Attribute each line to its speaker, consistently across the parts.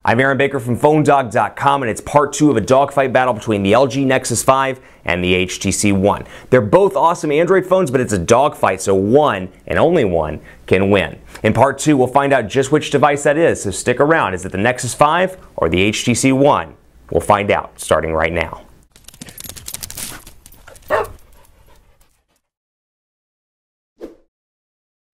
Speaker 1: I'm Aaron Baker from PhoneDog.com, and it's part 2 of a dogfight battle between the LG Nexus 5 and the HTC One. They're both awesome Android phones, but it's a dogfight, so one, and only one, can win. In part 2, we'll find out just which device that is, so stick around. Is it the Nexus 5 or the HTC One? We'll find out, starting right now.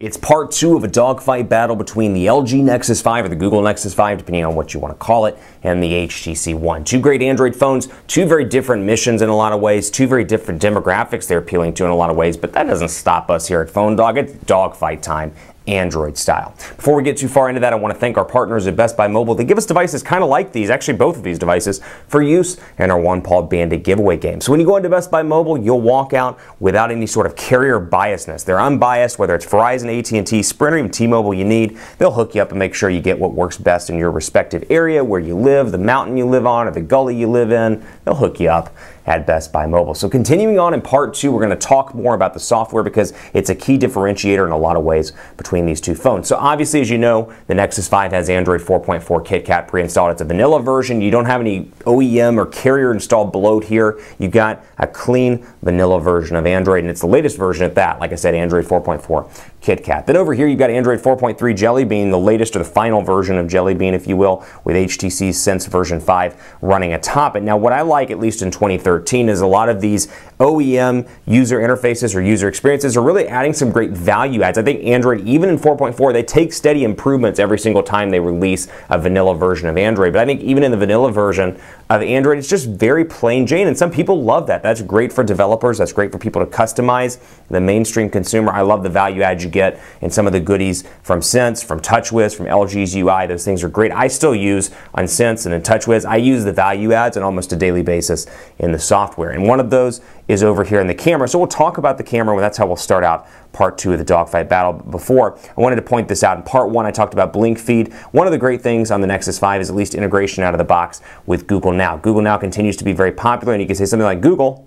Speaker 1: It's part 2 of a dogfight battle between the LG Nexus 5 or the Google Nexus 5, depending on what you want to call it, and the HTC One. Two great Android phones, two very different missions in a lot of ways, two very different demographics they're appealing to in a lot of ways, but that doesn't stop us here at PhoneDog. It's dogfight time, Android style. Before we get too far into that, I want to thank our partners at Best Buy Mobile. They give us devices kind of like these, actually both of these devices, for use in our One Paw Bandit giveaway game. So when you go into Best Buy Mobile, you'll walk out without any sort of carrier biasness. They're unbiased, whether it's Verizon, AT&T, Sprint, or even T-Mobile you need. They'll hook you up and make sure you get what works best in your respective area, where you live, the mountain you live on, or the gully you live in. They'll hook you up at Best Buy Mobile. So continuing on in part 2, we're going to talk more about the software because it's a key differentiator in a lot of ways between these two phones. So obviously, as you know, the Nexus 5 has Android 4.4 KitKat pre-installed. It's a vanilla version. You don't have any OEM or carrier installed bloat here. You got a clean vanilla version of Android, and it's the latest version at that. Like I said, Android 4.4 KitKat. Then over here, you've got Android 4.3 Jelly Bean, the latest or the final version of Jelly Bean, if you will, with HTC's Sense version 5 running atop it. Now, what I like, at least in 2013, is a lot of these OEM user interfaces or user experiences are really adding some great value adds. I think Android, even in 4.4, they take steady improvements every single time they release a vanilla version of Android. But I think even in the vanilla version of Android, it's just very plain Jane, and some people love that. That's great for developers. That's great for people to customize. The mainstream consumer, I love the value adds you get in some of the goodies from Sense, from TouchWiz, from LG's UI. Those things are great. I still use on Sense and in TouchWiz. I use the value adds on almost a daily basis in the software, and one of those is over here in the camera. So we'll talk about the camera, and that's how we'll start out part 2 of the dogfight battle. Before, I wanted to point this out. In part 1, I talked about Blink Feed. One of the great things on the Nexus 5 is at least integration out of the box with Google Now. Google Now continues to be very popular, and you can say something like, Google,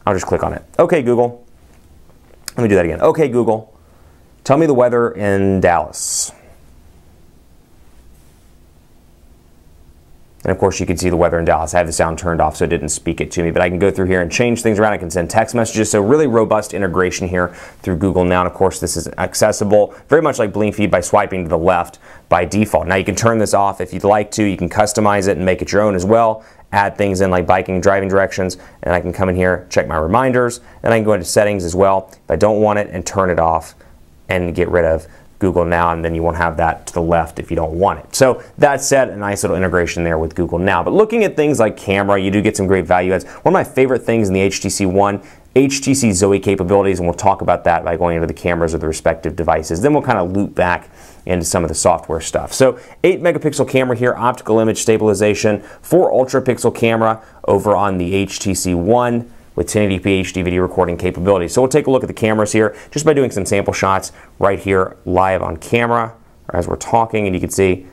Speaker 1: I'll just click on it. Okay, Google. Let me do that again. Okay, Google, tell me the weather in Dallas. And of course, you can see the weather in Dallas. I have the sound turned off so it didn't speak it to me, but I can go through here and change things around. I can send text messages, so really robust integration here through Google Now. And of course, this is accessible very much like Blink Feed by swiping to the left by default. Now you can turn this off if you'd like to. You can customize it and make it your own as well. Add things in like biking and driving directions, and I can come in here, check my reminders, and I can go into settings as well if I don't want it and turn it off and get rid of Google Now, and then you won't have that to the left if you don't want it. So that said, a nice little integration there with Google Now. But looking at things like camera, you do get some great value adds. One of my favorite things in the HTC One, HTC Zoe capabilities, and we'll talk about that by going into the cameras of the respective devices. Then we'll kind of loop back into some of the software stuff. So 8 megapixel camera here, optical image stabilization, 4 ultra pixel camera over on the HTC One, with 1080p HD video recording capabilities. So we'll take a look at the cameras here just by doing some sample shots right here live on camera as we're talking, and you can see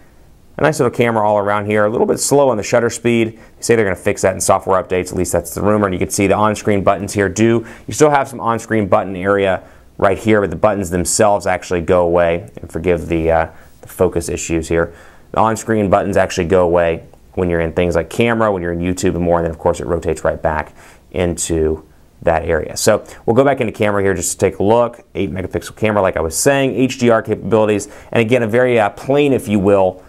Speaker 1: a nice little camera all around here, a little bit slow on the shutter speed. They say they're going to fix that in software updates, at least that's the rumor, and you can see the on-screen buttons here you still have some on-screen button area right here, but the buttons themselves actually go away, and forgive the focus issues here. The on-screen buttons actually go away when you're in things like camera, when you're in YouTube and more, and then of course it rotates right back into that area. So we'll go back into camera here just to take a look. 8 megapixel camera, like I was saying, HDR capabilities, and again a very plain, if you will,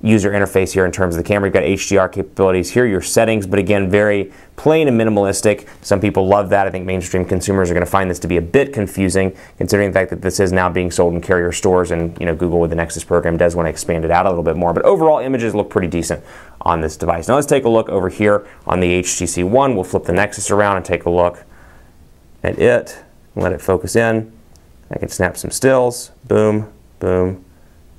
Speaker 1: user interface here in terms of the camera. You've got HDR capabilities here, your settings, but again very plain and minimalistic. Some people love that. I think mainstream consumers are going to find this to be a bit confusing, considering the fact that this is now being sold in carrier stores, and Google with the Nexus program does want to expand it out a little bit more. But overall, images look pretty decent on this device. Now let's take a look over here on the HTC One. We'll flip the Nexus around and take a look at it and let it focus in. I can snap some stills. Boom, boom,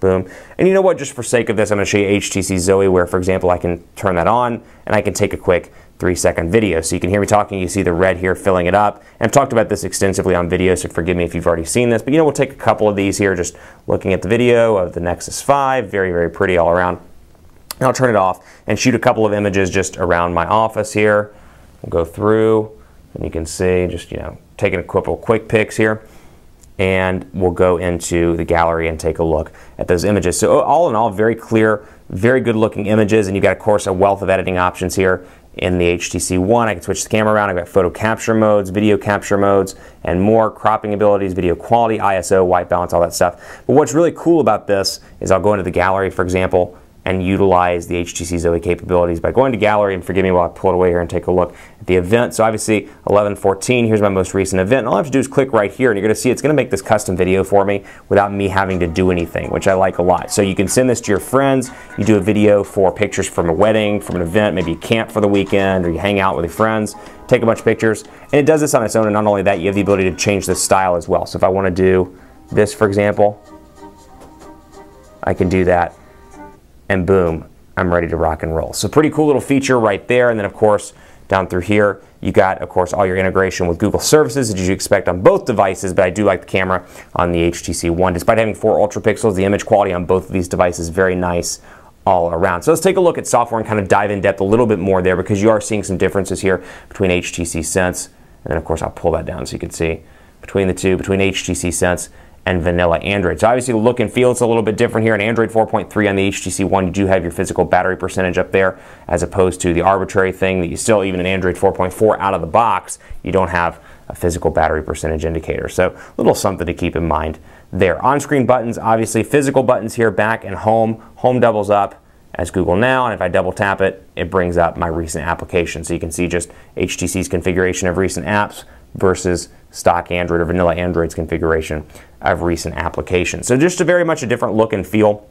Speaker 1: boom. And you know what, just for sake of this, I'm going to show you HTC Zoe, where, for example, I can turn that on and I can take a quick 3-second video. So you can hear me talking, you see the red here filling it up. And I've talked about this extensively on video, so forgive me if you've already seen this. But we'll take a couple of these here, just looking at the video of the Nexus 5. Very, very pretty all around. And I'll turn it off and shoot a couple of images just around my office here. We'll go through, and you can see just, taking a couple quick pics here. And we'll go into the gallery and take a look at those images. So all in all, very clear, very good looking images, and you've got, of course, a wealth of editing options here in the HTC One. I can switch the camera around. I've got photo capture modes, video capture modes, and more, cropping abilities, video quality, ISO, white balance, all that stuff. But what's really cool about this is I'll go into the gallery, for example, and utilize the HTC Zoe capabilities by going to gallery, and forgive me while I pull it away here and take a look at the event. So obviously 11/14, here's my most recent event. And all I have to do is click right here, and you're going to see it's going to make this custom video for me without me having to do anything, which I like a lot. So you can send this to your friends. You do a video for pictures from a wedding, from an event, maybe you camp for the weekend, or you hang out with your friends, take a bunch of pictures, and it does this on its own. And not only that, you have the ability to change the style as well. So if I want to do this, for example, I can do that, and boom, I'm ready to rock and roll. So pretty cool little feature right there. And then, of course, down through here, you got, of course, all your integration with Google services that you expect on both devices, but I do like the camera on the HTC One. Despite having 4 ultra pixels, the image quality on both of these devices is very nice all around. So let's take a look at software and kind of dive in depth a little bit more there, because you are seeing some differences here between HTC Sense, and then, of course, I'll pull that down so you can see between the two, between HTC Sense and vanilla Android. So obviously the look and feel is a little bit different here. In Android 4.3 on the HTC One, you do have your physical battery percentage up there, as opposed to the arbitrary thing that you still, even in Android 4.4 out of the box, you don't have a physical battery percentage indicator. So a little something to keep in mind there. On-screen buttons, obviously physical buttons here, back and home. Home doubles up as Google Now, and if I double tap it, it brings up my recent applications. So you can see just HTC's configuration of recent apps versus stock Android or vanilla Android's configuration of recent applications. So just very much a different look and feel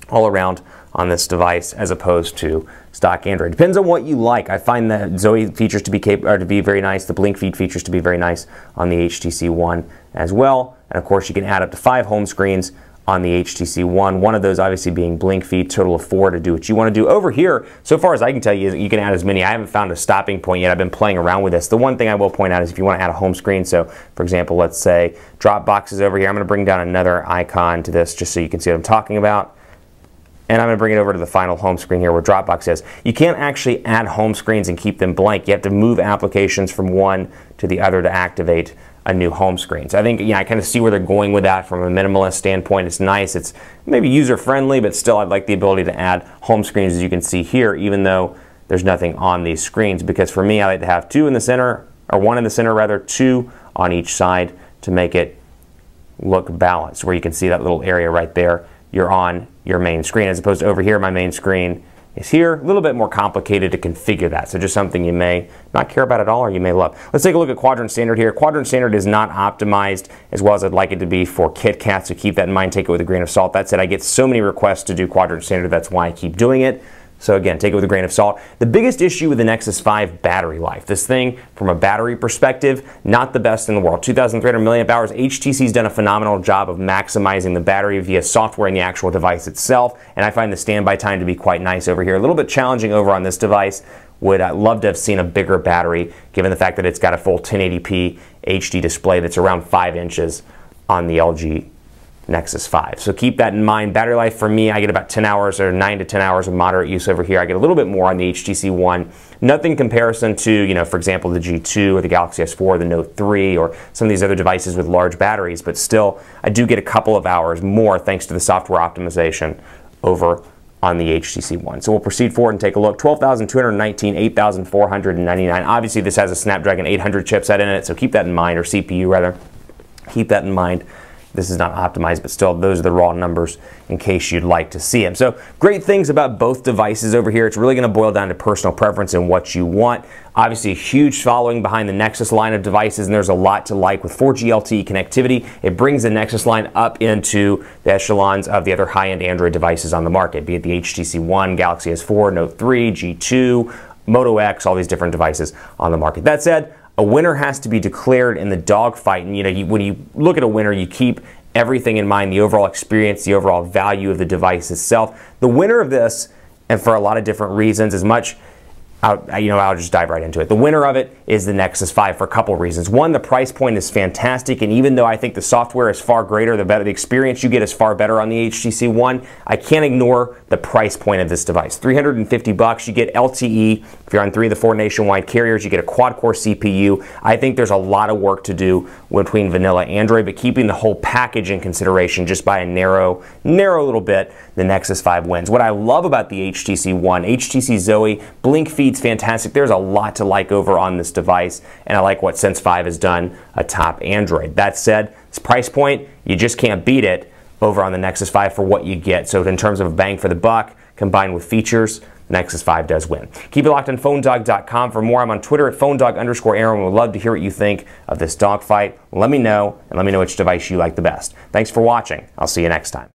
Speaker 1: all around on this device as opposed to stock Android. Depends on what you like. I find the Zoe features to be very nice, the blink feed features to be very nice on the HTC One as well. And of course, you can add up to 5 home screens on the HTC One. One of those obviously being blink feed, total of 4 to do what you want to do. Over here, so far as I can tell you, you can add as many. I haven't found a stopping point yet. I've been playing around with this. The one thing I will point out is if you want to add a home screen, so for example, let's say Dropbox is over here. I'm going to bring down another icon to this just so you can see what I'm talking about. And I'm going to bring it over to the final home screen here where Dropbox is. You can't actually add home screens and keep them blank. You have to move applications from one to the other to activate a new home screen. So I think, I kind of see where they're going with that from a minimalist standpoint. It's nice. It's maybe user-friendly, but still I'd like the ability to add home screens, as you can see here, even though there's nothing on these screens. Because for me, I like to have 2 in the center, or 1 in the center rather, 2 on each side to make it look balanced, where you can see that little area right there. You're on your main screen, as opposed to over here, my main screen is here. A little bit more complicated to configure that, so just something you may not care about at all, or you may love. Let's take a look at Quadrant Standard here. Quadrant Standard is not optimized as well as I'd like it to be for KitKat, so keep that in mind, take it with a grain of salt. That said, I get so many requests to do Quadrant Standard, that's why I keep doing it. So again, take it with a grain of salt. The biggest issue with the Nexus 5 battery life. This thing, from a battery perspective, not the best in the world. 2,300 milliamp hours. HTC's done a phenomenal job of maximizing the battery via software in the actual device itself, and I find the standby time to be quite nice over here. A little bit challenging over on this device. Would love to have seen a bigger battery, given the fact that it's got a full 1080p HD display that's around 5 inches on the LG Nexus 5. So keep that in mind. Battery life for me, I get about 10 hours or 9 to 10 hours of moderate use over here. I get a little bit more on the HTC One. Nothing comparison to, for example, the G2 or the Galaxy S4, the Note 3, or some of these other devices with large batteries, but still, I do get a couple of hours more thanks to the software optimization over on the HTC One. So we'll proceed forward and take a look. 12,219, 8,499. Obviously, this has a Snapdragon 800 chipset in it, so keep that in mind, or CPU rather. Keep that in mind. This is not optimized, but still, those are the raw numbers in case you'd like to see them. So great things about both devices over here. It's really going to boil down to personal preference and what you want. Obviously, a huge following behind the Nexus line of devices, and there's a lot to like with 4G LTE connectivity. It brings the Nexus line up into the echelons of the other high-end Android devices on the market, be it the HTC One, Galaxy S4, Note 3, G2, Moto X, all these different devices on the market. That said, a winner has to be declared in the dogfight, and when you look at a winner, you keep everything in mind, the overall experience, the overall value of the device itself. The winner of this, and for a lot of different reasons, as much I'll just dive right into it. The winner of it is the Nexus 5 for a couple of reasons. One, the price point is fantastic, and even though I think the software is far greater, the experience you get is far better on the HTC One, I can't ignore the price point of this device. $350, you get LTE. If you're on 3 of the 4 nationwide carriers, you get a quad-core CPU. I think there's a lot of work to do between vanilla Android, but keeping the whole package in consideration just by a narrow little bit, the Nexus 5 wins. What I love about the HTC One, HTC Zoe, blink feed's fantastic. There's a lot to like over on this device, and I like what Sense 5 has done atop Android. That said, this price point, you just can't beat it over on the Nexus 5 for what you get. So in terms of a bang for the buck, combined with features, Nexus 5 does win. Keep it locked on PhoneDog.com for more. I'm on Twitter at PhoneDog_Aaron. We'd love to hear what you think of this dogfight. Let me know, and let me know which device you like the best. Thanks for watching. I'll see you next time.